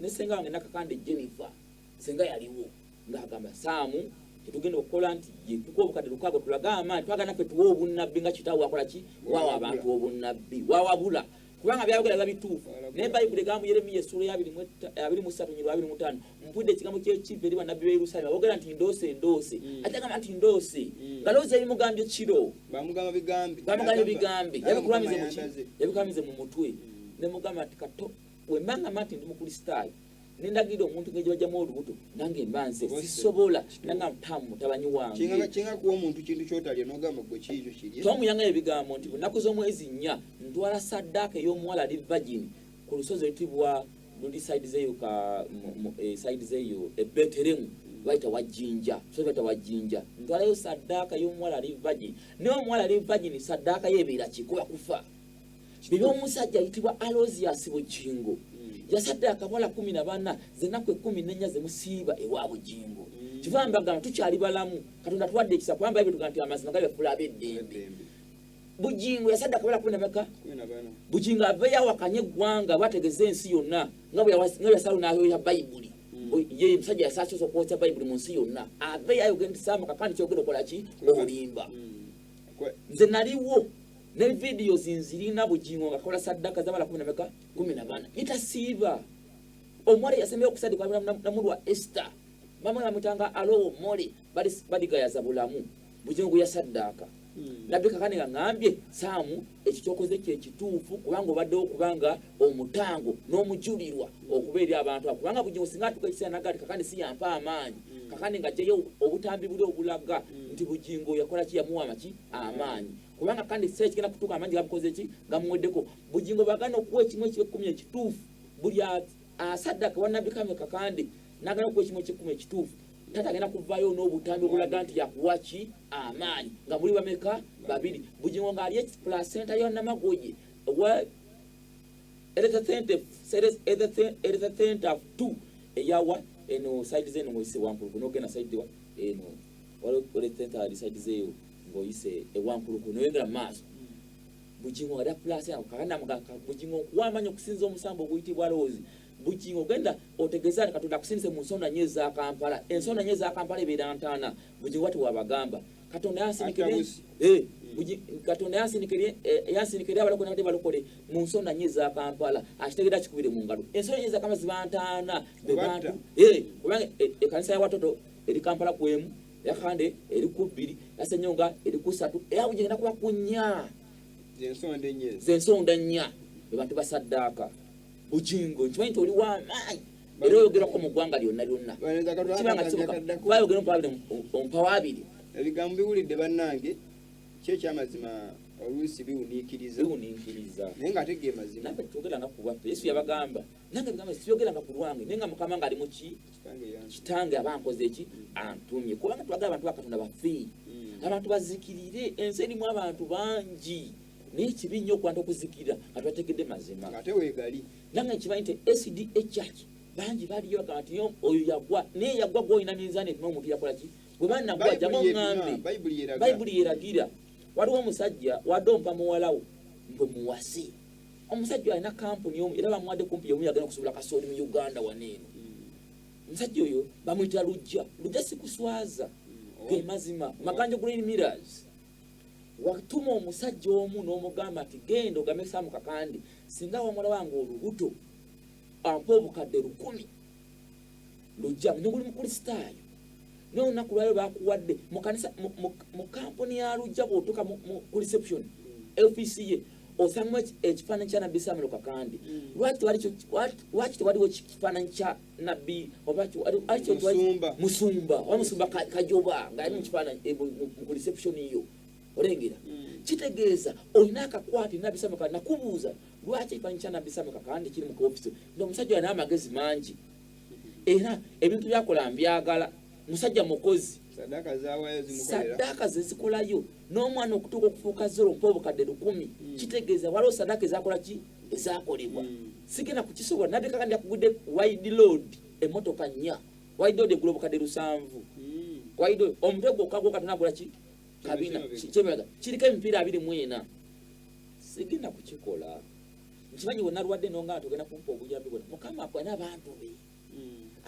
senga wange Nakakande Jennifer senga yaliwo ng'agamba Saamu tetugenda okukola nti ye tukuwa obukadde 6 tulaga amaanyi twagana ffe tuwa obunnabbi nga kitaawo akola ki wawa abantu obunnabbi wawabula kubanga byayogera babituufu naye Bayibuli egamba Yeremiya essula ya 23:25 mpudde ekigambo ky'ekivve eri bannabbi b'e Yerusaalemi boogera nti ndoose ate agamba nti ndoose nga lowooza ebimugambye kiro bamugamba bigambi yabikulamize mu mutwe ne mugamba nti kato wembanga nti ndi mukristaayo nindagira omuntu ngejibajjamu olubuto nange mbanze sisobola nanga mutamu mutabanyi wange kinga kuwa omuntu kintu kyotalya n'ogamba gwe kiikyo kirye twamuyanga ebigambo nti bunaku z'omwezi 4 ntwala saddaaka ey'omuwala ali vagini ku lusozi olutibwa luli side zeyo side zeyo ebeteremu baita wajinja so baita wajinja ntwalayo saddaaka y'omuwala ali vagini naye omuwala ali vagini saddaaka yeebeera kikuba kufa biba omusajja ayitibwa Alozias Bujingo yasadde akabala 14 zennaku 14 zemusiiba ewa Bujingo kiva mbagamba tukyali balamu Katonda tuwadde ekisa kwamba ebyo tuganti amazima gabefula abeddembe Bujingo yasadde akabala 14 Bujingo aveya wakanye gwanga bategeze ensi yonna nga bwe yasalu nayo ya Bible ye msajja yasaaso sokwota Bible mu nsi yonna aveya yogenda sama kakandi kyogero kola ki olimba nze naliwo ne video zinzirina Bujingo ngakola saddaka zabala 14 itasiiba omwale yasemeye okusadi kwa namulwa Esther mama yamutanga alo mole badigaya bulamu Bujingo ya saddaka nabika kane ngambye Samu ekikyokoze kye kituufu kubanga obaddewo kubanga omutango n'omujulirwa okubeera abantu kubanga Bujingo singa tukayisa nagali kakandi si yampa amaanyi kakandi ngajjayo obutambi buli obulaga nti Bujingo yakola ki yamuwa amaki amaanyi kubanga kandi sese kigenda kutuka amanyi gamukoze ki gamuweddeko Bujingo bagana okuwa ekimwe ky'ekumi ekituufu buli asaddaka wanabikame kakandi nagana okuwa ekimwe ky'ekumi ekituufu tata agenda kuvaayo n'obutambi obulaga nti yakuwa ki amaanyi nga muli bameka babiri Bujingo ng'ali placenta yonna magoye wa center 2 eyawa eno side zeno ngoise wankulu kunogena side wa eno wale center ali side zeyo ngoise ewankulu kunoyendera maso Bujingo ng'ali placenta kakanda mugaka Bujingo kuwamanya okusinza omusambo oguyitibwa Lozi Bujingo genda otegeza Katonda kusinze mu nsonda nye za Kampala ensonda nye za Kampala ebeera ntaana Bujingo wati wabagamba Katonda yansinikire Katonda yansinikire abalokole nabadde balokole mu nsonda nye za Kampala akitegera kikubire mu ngalo ensonda nye za Kampala ziba ntaana be bantu kubanga ekanisa ya watoto eri Kampala kwemu yakande eri ku 2 yasenyonga eri ku 3 era Bujingo nakuba kunya zensonda nnya be bantu basaddaaka Bujingo nchimanyi nti oli w'amaanyi era oyogerako mu ggwanga lyonna kibanga kisoboka bayogera ompawo abiri ebigambo biwulidde bannange kyekyamazima oluusi biwuniikiriza naye ng'ate ge mazima nange twogeranga ku bwaffe Yesu yabagamba nange bigambo sibyogeranga ku lwange naye nga Mukama nga alimu ki kitange abankoze eki antumye kubanga twagala abantu ba Katonda baffe abantu bazikirire ensi erimu abantu bangi naye kibi nnyo okwanta okuzikirira nga twategedde mazima ate weegali nange nkimanyi nti SDA Church bangi baliyo bagamba nti oyo yagwa naye yagwa gw'olina minzaani etuma omuntu yakola ki bwe bannagwa jamu oŋŋambe Bayibuli yeragira waliwo omusajja wadde ompa muwalawo mbwe muwase omusajja alina kampuni omu era bamuwadde kumpi yomu yagenda okusobola kasooli mu Uganda waneeno omusajja oyo bamuyitira Lujja sikuswaza ge mazima Maganjo Green Millers watuma omusajja omu n'omugamba nti genda ogambe Samu Kakande singa wamala wange olubuto ampa obukadde 10 Lujja nyoguli mukristaayo n'olunaku lwayo bakuwadde mu kanisa mu kampuni ya Lujja bw'otuuka ku reception office ye osangamu ekifaananyi kya nabbi Samuel Kakande lwaki tewaliwo kifaananyi kya nabbi Musumba oba Musumba Kajoba ng'ali mu kifaananyi mu reception yo olengera kitegeeza olina akakwati nabbi Samuel Kakande nakubuuza lwaki ekifaananyi kya nabbi Samuel Kakande kiri mu office n'omusajja alina amagezi mangi era ebintu byakola mbyagala musajja mukozi saddaaka zezikolayo n'omwana okutuuka okufuuka 0 mpa obukadde 10 kitegeeza waliwo saddaaka ezakola ki ezakolebwa sigenda kukisobola nabbi Kakande yakugudde wide load emmotoka 4 wide load egula obukadde 7 wide load omutwe gwokka Katonda akola ki kabina kyebalaga kiriko emipiira 24 sigenda kukikola nkimanyi wonna lwadde nonga togenda kumpa obuyambi bwonna Mukama akwana abantu be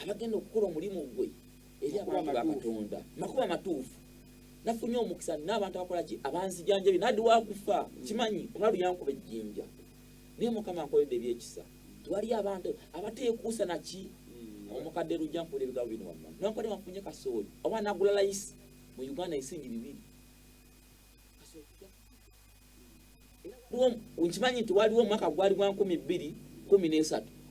abagenda okukola omulimu gwe eri abantu ba Katonda makuba matuufu nafunye omukisa n'abantu abakola ki abanzijanjabi naddi wakufa kimanyi omulalu yankuba ejjinja naye Mukama ankoledde ebyekisa twali abantu abateekuusa naki omukadde Lujja nkola ebigabo bino wamma nankole wafunye kasooli oba nagula layisi mu Uganda ensingi 2 nkimanyi nti waliwo omwaka gwali gwa 2013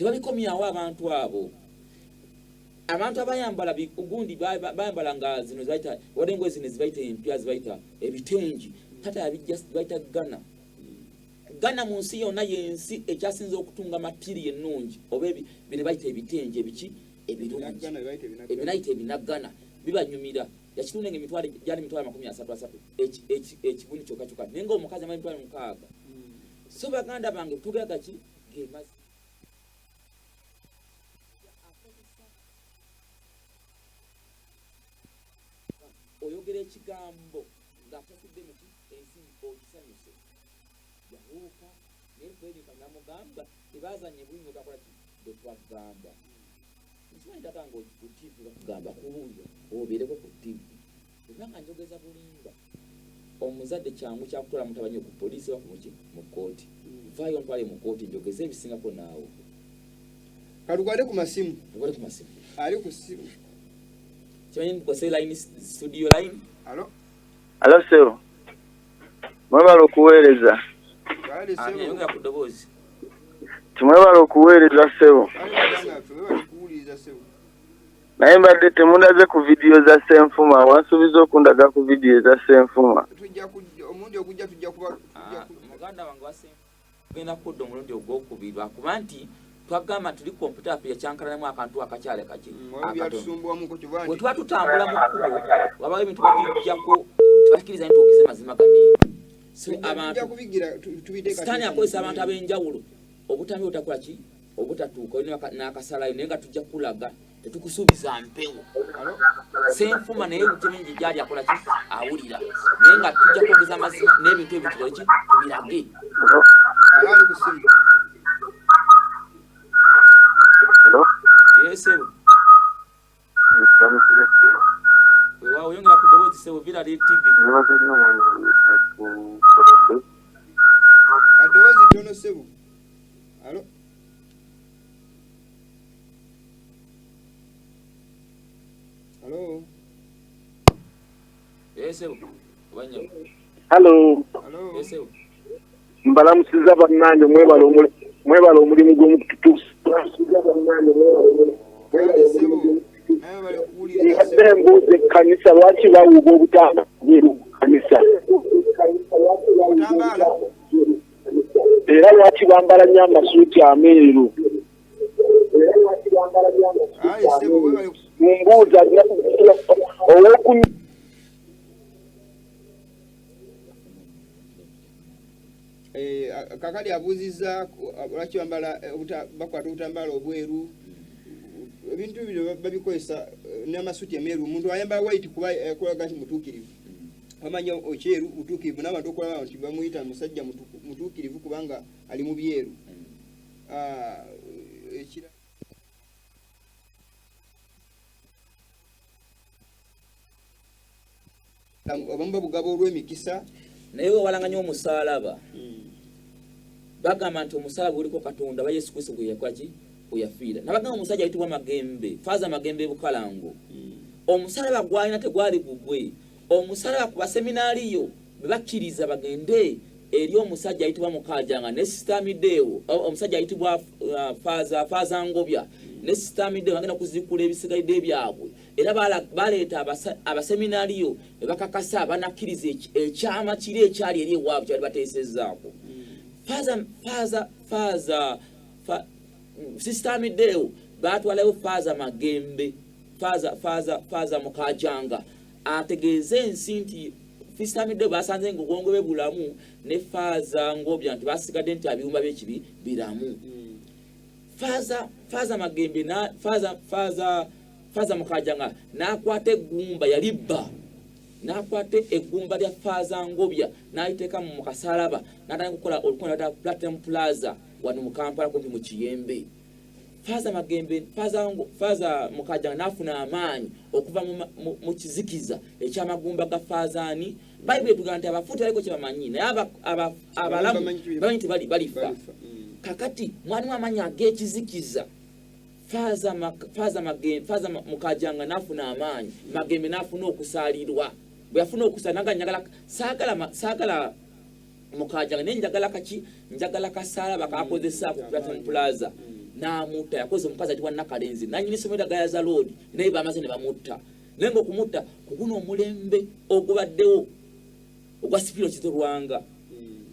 tebabikomyawo abantu abo. Abantu abayambala ugundi bayambala nga zino zibaita wadde engoye zino zibaita empya zibaita ebitengi tata yabijja zibaita Ghana mu nsi yonna yensi ekyasinze okutunga matiri ennungi oba bino bayita ebitengi ebiki ebirungi ebinaita ebinaggana bibanyumira yakitundenga emitwalo gyali mitwalo 33 ekibuni kyokka naye ng'omukazi amanyi mitwalo 6 so baganda bange tugeraga ki gemazi oyogera ekigambo ng'atasudde muki ensi okisanyuse yahuuka nekwebika namugamba tebazanye bwingo gakola ki bwe twagamba nkimanyi tata nga ku TV bakugamba kuwulira obeereko ku TV kubanga njogeza bulimba omuzadde kyangu kyakutwala mutabanye ku poliisi wakumuki mu kooti vaayo ntwale mu kooti njogeza ebisingako naawe kalugwade ku masimu ali ku simu kimanyi nkose line studio line alo seo mwebala okuweereza yongera ku ddoboozi timwebala okuweereza sebo naye mbadde temundaze ku vidiyo za Ssenfuma wansuubiza okundaga ku vidiyo za Ssenfuma omundi ogujja tujja kuba muganda wange genda kudda omulundi ogwokubiri lwakuba nti twagamba tuli kompyuta yaffe yakyankalanamu akantu akakyale kaki bwe tuba tutambula mu kkubo wabawo ebintu batujjako tebakkiriza nti ogeze mazima ganeeno so abantu sitaani akozesa abantu ab'enjawulo obutambi obutakola ki obutatuuka olina n'akasalayo naye nga tujja kulaga tetukusuubiza mpewo Ssenfuma naye butebenji gyali akola ki awulira naye nga tujja kwogeza mazima n'ebintu ebitulole ki tubirage Sebo wewa oyongera ku ddoboozi Sebo Villa TV addoboozi tono Sebo alo Sebo banyo Sebo mbalamusiza bannange mwebala omulimu gw'omututuusa mbadde mbuuza ekkanisa lwaki bawuuba obutamba bweru ku kkanisa era lwaki bambala nnyo amasuuti ameeru mumbuuza owokuny kakali abuuzizza lwaki bakwata obutambala obweru ebintu bino babikozesa n'amasuuti ameeru omuntu ayambala white kuba akolaga nti mutuukirivu bamanya ekyeru mutuukirivu n'abantu okulaba nti bamuyita musajja mutuukirivu kubanga ali mu byeru abamu babugaba olw'emikisa naye wewalanganya omusaalaba bagamba nti omusaalaba guliko Katonda ba Yesu Kristo gwe yakola ki kuyafiira nabagamba omusajja ayitibwa Magembe Faaza Magembe Bukalango omusaalaba gwalina tegwali gugwe omusaalaba ku baseminaaliyo bebakkiriza bagende eri omusajja ayitibwa Mukajanga ne Sister Mideo omusajja ayitibwa Faaza Ngobya ne Sister Mideo bagenda kuzikula ebisigalidde ebyabwe era baleeta abaseminaaliyo ne bakakasa banakkiriza ekyama kiri ekyali eri ewaabwe kyali bateesezzaako Sister Mideo batwalayo Faaza Magembe Faaza Mukajanga ategeeze ensi nti Sister Mideo basanze ng'obwongo bwe bulamu ne Faaza Ngobya nti basigadde nti abiyumba by'ekibi biramu Faaza Magembe na Faaza Mukajanga n'akwata eggumba yalibba n'akwata eggumba lya Faaza Ngobya n'ayiteeka mu kasalaba n'atandika kukola olukonda Platinum Plaza wano mu Kampala kumpi mu Kiyembe Faaza Magembe Faaza Mukajanga n'afuna amaanyi okuva mu kizikiza ekyamagumba ga Faazaani Bayibuli etugamba nti abafuuti baliko kye bamanyi naye abalamu bamanyi nti balifa kakati mwalimu amaanyi ag'ekizikiza Faaza Mukajanga n'afuna amaanyi Magembe n'afuna okusaalirwa bwe yafuna okusaalirwa naga saagala Mukajanga naye njagala kaki njagala kasalaba kakozesa ku Platinum Plaza n'amutta yakoze omukazi ati wannakalenzi nanyini somero gayaza loodi naye bamaze ne bamutta naye ng'okumutta kuguno omulembe ogubaddewo ogwa Sipiro Kitorwanga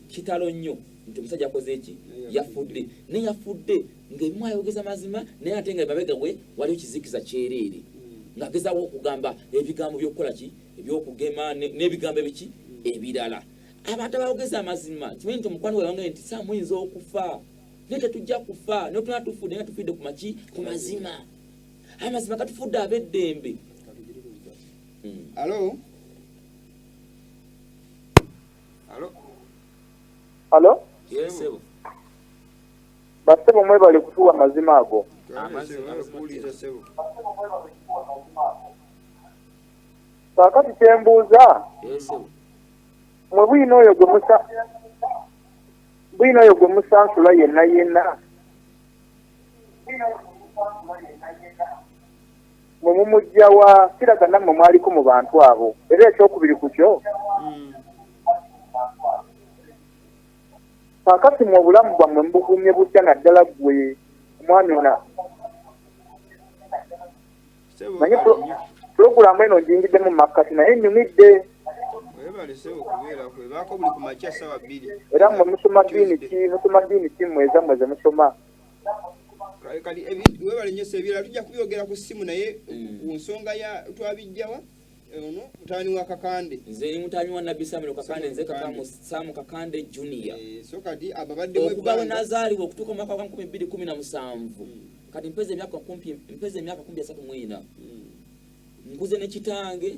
kitalo nnyo nti omusajja akoze eki yafudde naye yafudde ng'ebimu ayogeza mazima naye ate nga emabega we waliwo kizikiza kyereere ng'agezawo okugamba ebigambo by'okukola ki ebyokugema n'ebigambo ebiki ebirala abantu abayogeza amazima kimanyi nti omukwano wewange nti saa muyinza okufa naye tetujja kufa naye tuna tufudde nga tufidde ku maki ku mazima amazima katufudde ab'eddembe. Alo? Alo? Yes, sebo. Basebo mwebale kutuwa mazima ago. Kakati kyembuuza. Yes, sebo. Mwe bwino oyo gwe musansula yenna mwe mumujjawa kiraga nammwe mwaliko mu bantu abo era ekyokubiri ku kyo kakati mu obulamu bwammwe mubukumye butya naddala gwe omwami ona manye pulogulaamu eno njingiddemu mu makkati naye nnyumidde era mmwe musoma ddiini ki mweza mweze musoma kali webale nnyo sebira tujja kubyogera ku ssimu naye ku nsonga ya twabijjawa ono mutani wa Kakande nze mutani wa Nabbi Samuel Kakande nze kakamu Samu Kakande Junior so kati ababadde mwe okuba nazaliwa okutuka mu mwaka wa 2017 kati mpeze emyaka 13 nkuze ne kitange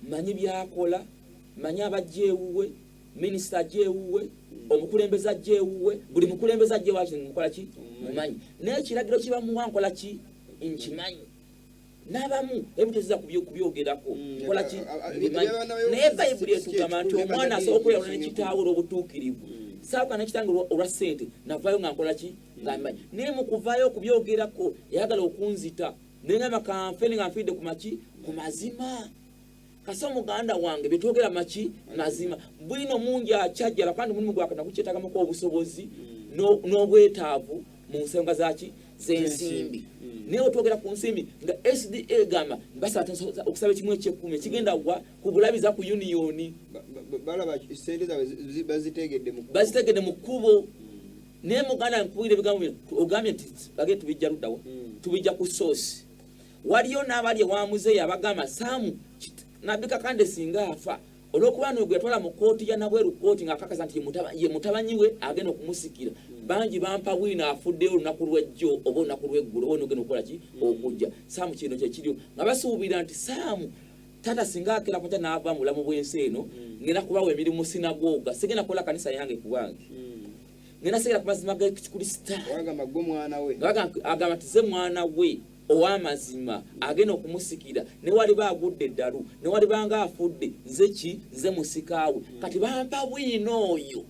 manyi byakola manyi abajjewuwe minisita jewuwe omukulembeza jewuwe buli mukulembeza jewa nkola ki mumanyi naye kiragiro kiba muwankola ki nkimanyi n'abamu ebitezeza kubyogerako nkola ki bimanyi naye bayibuli etugamba nti omwana asobola okweyawula n'ekitaawo olw'obutuukirivu saako n'ekitange olwa ssente navayo nga nkola ki nga mmanyi naye mu kuvaayo okubyogerako yayagala okunzita naye nga makanfe nga nfiidde ku maki ku mazima kasa muganda wange betwogera maki mazima bwino mungi akyajjala kandi mulimu gwakana kukyetagamu obusobozi n'obwetaavu mu nsonga zaki z'ensimbi naye otwogera ku nsimbi nga SDA gamba basata okusaba ekimu eky'ekkumi ekigenda wa ku bulabiza ku uniyoni balaba sente bazitegedde mu kkubo naye muganda nkubwire ebigambo bino ogambye nti bage tubijja luddawa tubijja ku source waliyo n'abali ewamuzeeyo abagamba Samu Nabbi Kakande singa afa olwokuba n'ogwe yatwala mu kooti ya Nabweru kooti ng'akakaza nti ye mutabanyi we agenda okumusikira bangi bampa bwina afuddeyo olunaku lw'ejjo oba olunaku lw'eggulo oba n'ogenda okukola ki okujja Samu kino kyekiriwo nga basuubira nti Samu tata singa akera kutya n'ava mu bulamu bw'ensi eno ngenda kubawa emirimu sinagoga sigenda kukola kanisa yange ku bange ngenda sigenda ku mazima g'ekikristaayo agamba nti ze mwana we ow'amazima agenda okumusikira ne waliba agudde eddalu ne waliba nga afudde nze musikaawe kati bampa bwino oyo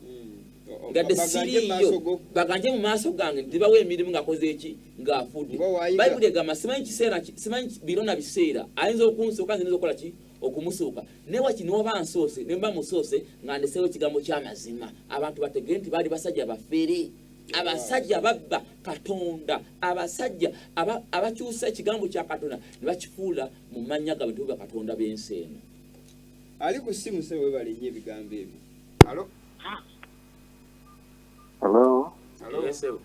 ngadde siriiyo baganje mu maaso gange ndibawo emirimu ng'akoze eki ng'afudde bayibuli egamba simanyi biro na biseera ayinza okunsooka nze nza okukola ki okumusuuka naye waki n'oba nsoose ne mba musoose nga ndeseewo ekigambo ky'amazima abantu bategere nti baali basajja bafere abasajja babba Katonda abasajja abakyusa ekigambo kya Katonda ne bakifuula mu mannya gaabwe tuba Katonda b'ensi eno ali ku ssimu se webale nnyo ebigambo ebyo Yesu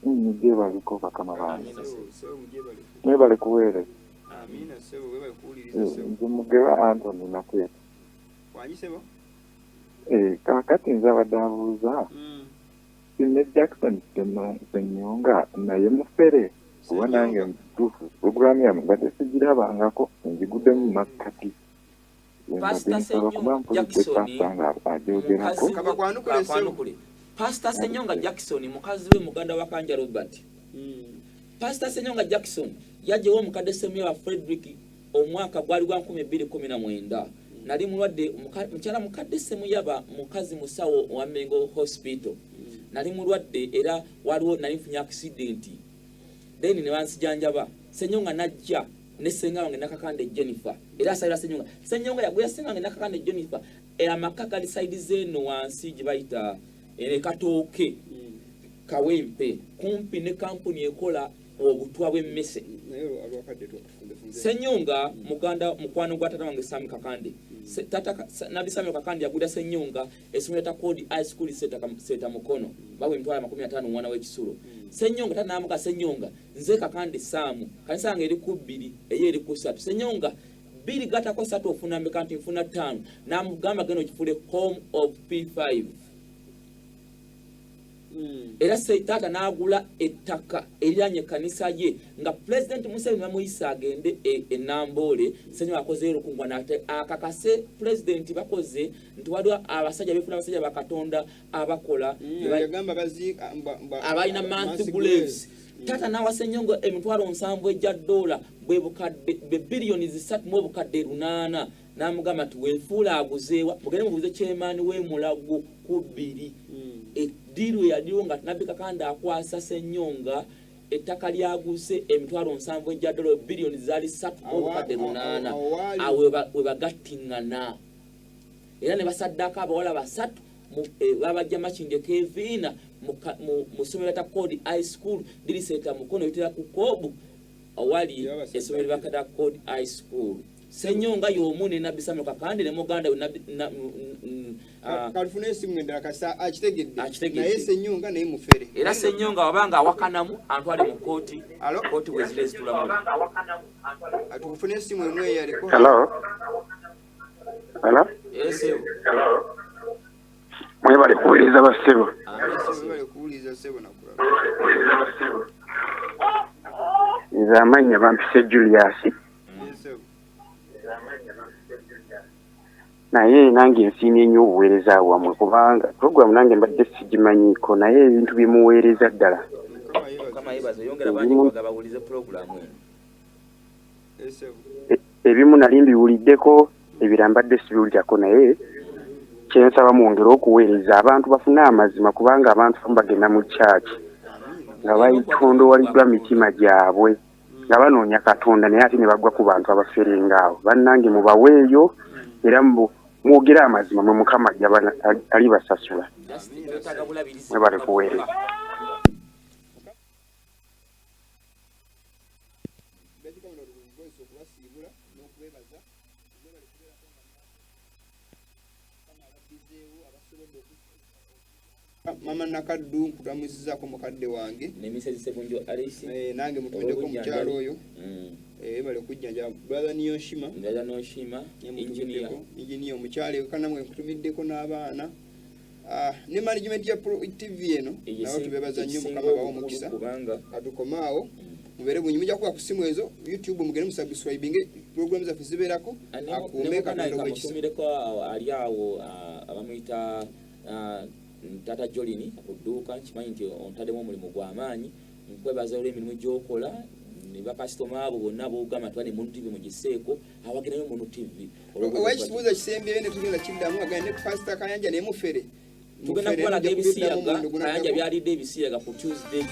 Mjebaliko bakama bange mwebale kuweere amina sebo webale kuwuliriza sebo nze mugeba Anthony nakweta wanyi sebo kakati nze abadde abuuza ne Jackson Senyonga naye mufere kuba nange mutuufu puroguramu yamu mbadde sigirabangako nziguddemu mu makkati Pastor Senyonga Jackson mukazi we muganda wa Kanja Robert Pastor Senyonga Jackson yajewo mukadde Semya wa Frederick omwaka gwali gwa 2019 nali mulwadde mukyala mukadde Semya mukazi musawo wa Mengo Hospital nali mulwadde era waliwo nali nfunye accident then ne bansijanjaba Senyonga najja ne senga wange Nakakande Jennifer era sayira Senyonga yaguya senga wange Nakakande Jennifer amaka gali side zeno wansi gibayita katooke Kawempe kumpi ne kampuni ekola obutwa bw'emmese. Ssenyonga muganda mukwano gwa tata wange Sami Kakande. Tata Nabi Sami Kakande yaguda Ssenyonga essomero ta Code High School seta Mukono bawe emitwalo 50 mwana w'ekisulo. Ssenyonga tata namuka Ssenyonga nze Kakande Samu kanisa yange eri ku 2 eye eri ku 3. Ssenyonga 2 gatako 3 ofuna mbekanti mfuna 5 namugamba geno kifule home of P5. Era tata n'agula ettaka eriranye kanisa ye nga President Museveni bamuyisa agende Nambole. Ssenyonga akoze erukungwa nate akakase President bakoze nti waliwo abasajja befuna abasajja bakatonda abakola yagamba bazi abalina monthly graves. Tata nawa Ssenyonga emitwalo 7 ejja dola bwe bukadde be billions 3 mu bukadde 8 namugamba nti wefuula aguzeewa mugende mubuze chairman w'emulago ku 2 ediru yaliwo nga Nabi Kakande akwasa Ssenyonga ettaka lyaguze emitwalo 7 ejja dola billions zali 3 mu bukadde 8 awe bagattingana era ne basaddaka abawala basatu babajja Makindye Kevina mu ssomero ta Code High School diriseta Mukono yitira ku Kobu awali essomero bakata Code High School. Ssenyonga y'omu ne Nabi Sami Kakande ne muganda kalifuna esimu endala kasa akitegedde naye Ssenyonga naye mufere era Ssenyonga wabanga awakanamu antwale mu kooti kooti wezilezitulamu atukufuna esimu emwe yaliko. Hello. Yes. Mwebale kuwuliriza basebo. Mwebale kuwuliriza sebo nakulaba. Nze amanya bampise Julius. Naye nange nsiimye nnyo obuweereza bwammwe kubanga program nange mbadde sigimanyiiko naye ebintu bimuweereza ddala. Ebimu nali mbiwuliddeko ebirala mbadde sibiwulirirako naye kyensaba mwongere okuweereza abantu bafune amazima kubanga abantu bagenda mu church nga bayitondowaliddwa mitima gyabwe nga banoonya Katonda naye ate ne bagwa ku bantu abaferenga awo. Bannange mubaweeyo era mwogere amazima mwe Mukama alibasasula. Mwebale kuweereza. Mama Nakaddu nkutamusizaako mukadde wange nemisezi Sebunjo Alice nange mutumiddeko mukyalo oyo bale kujjanja brother Nyoshima engineer omukyalo kanamwe nkutumiddeko n'abaana ne management ya Pro TV eno nawo tubebaza nnyo Mukama bawo omukisa katukomaawo mubere bunyi mujja kuba ku simu ezo YouTube mugende musubscribing programs zaffe zibeerako akuume Katonda w'ekisa ali awo abamuyita Tata Jolini akudduuka kimanyi nti ontademu omulimu gw'amaanyi nkwebaza olw'emirimu gy'okola ne bakasitoma abo bonna boogamba twali Muntu TV mugiseeko awagirayo Muntu TV owakibuuza kisembyeyo ne tugenda kiddamu agende ku Pastor Kayanja ne mufere tugenda kukolaga ebisiyaga Kayanja byalidde ebisiyaga ku Tuesday